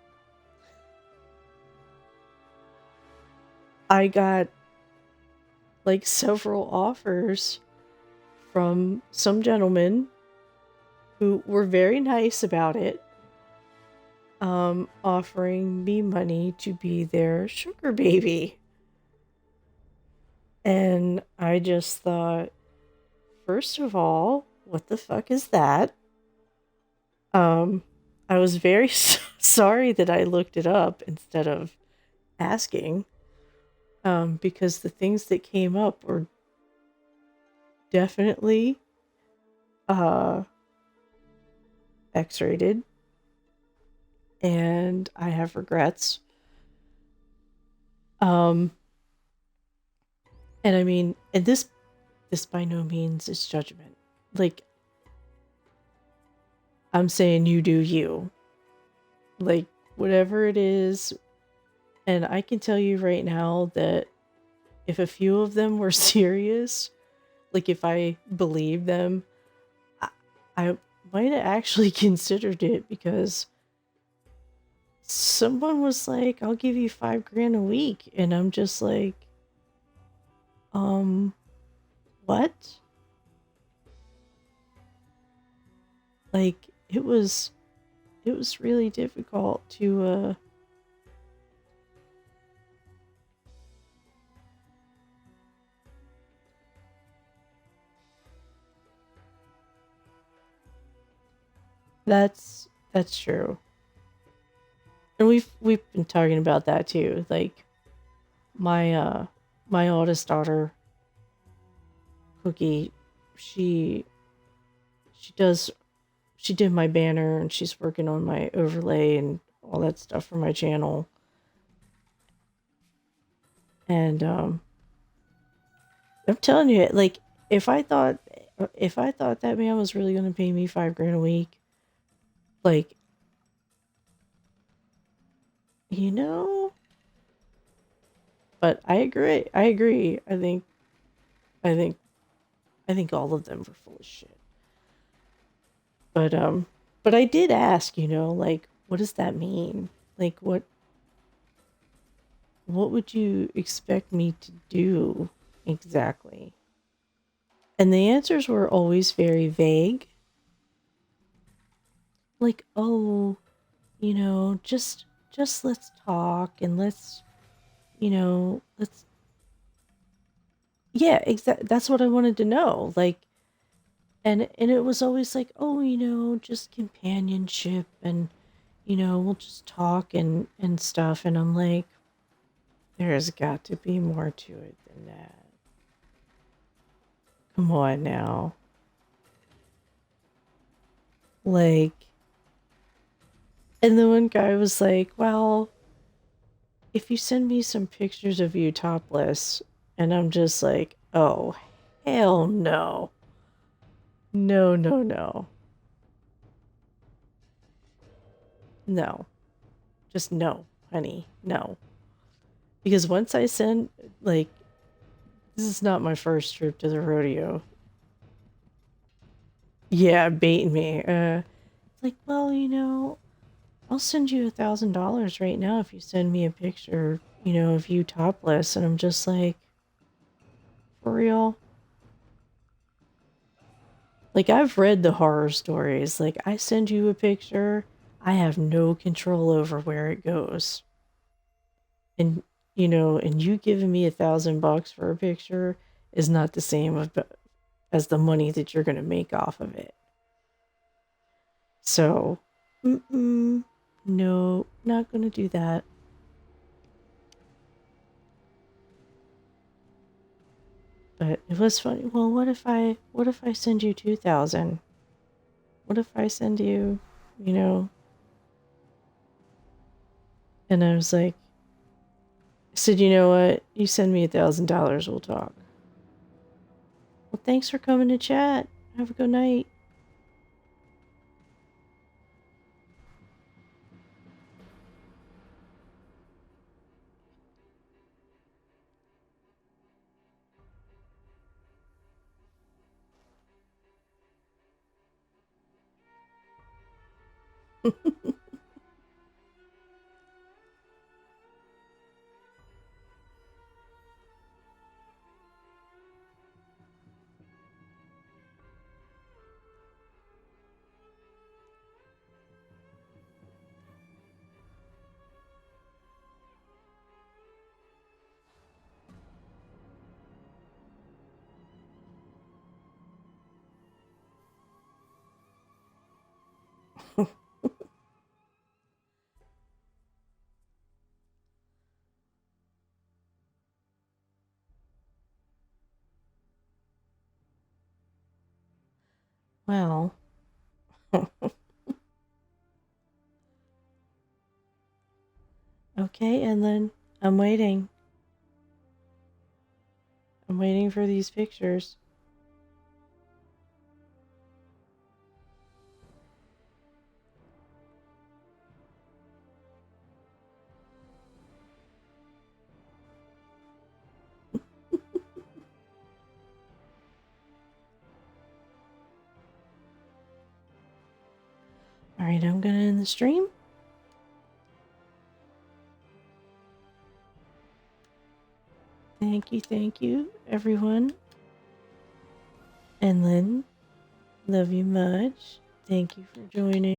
I got like several offers from some gentlemen who were very nice about it, offering me money to be their sugar baby. And I just thought, first of all, what the fuck is that? Um, I was very sorry that I looked it up instead of asking, because the things that came up were definitely uh, X-rated, and I have regrets. Um, and I mean, and this by no means is judgment. Like, I'm saying you do you. Like, whatever it is, and I can tell you right now that if a few of them were serious, like if I believed them, I, I might have actually considered it, because someone was like, I'll give you $5,000 a week. And I'm just like, um, what? Like, it was really difficult to, that's true. And we've been talking about that too. Like, my oldest daughter, Cookie, she she does she did my banner, and she's working on my overlay and all that stuff for my channel. And I'm telling you, like, if I thought if I thought that man was really going to pay me $5,000 a week, like, you know, but I agree. I agree. I think I think all of them were full of shit. But but I did ask, you know, like, what does that mean? Like, what would you expect me to do exactly? And the answers were always very vague. Like, oh, you know, just let's talk, and let's, you know, let's, yeah, exactly. That's what I wanted to know. Like, and it was always like, oh, you know, just companionship, and you know, we'll just talk and stuff. And I'm like, there's got to be more to it than that. Come on now. Like, and the one guy was like, well, if you send me some pictures of you topless, and I'm just like, oh, hell no. No, no, no. No. Just no, honey. No. Because once I send, like, this is not my first trip to the rodeo. Yeah, baiting me. Like, well, you know, I'll send you $1,000 right now if you send me a picture, you know, of you topless. And I'm just like, for real? Like, I've read the horror stories. Like, I send you a picture, I have no control over where it goes. And, and you giving me $1,000 for a picture is not the same as the money that you're going to make off of it. So, no, not going to do that. But it was funny. Well, what if I send you 2,000? What if I send you, you know? And I was like, I said, you know what? You send me $1,000, we'll talk. Well, thanks for coming to chat. Have a good night. Well, okay, and then I'm waiting. I'm waiting for these pictures. All right, I'm going to end the stream. Thank you, everyone. And Lynn, love you much. Thank you for joining.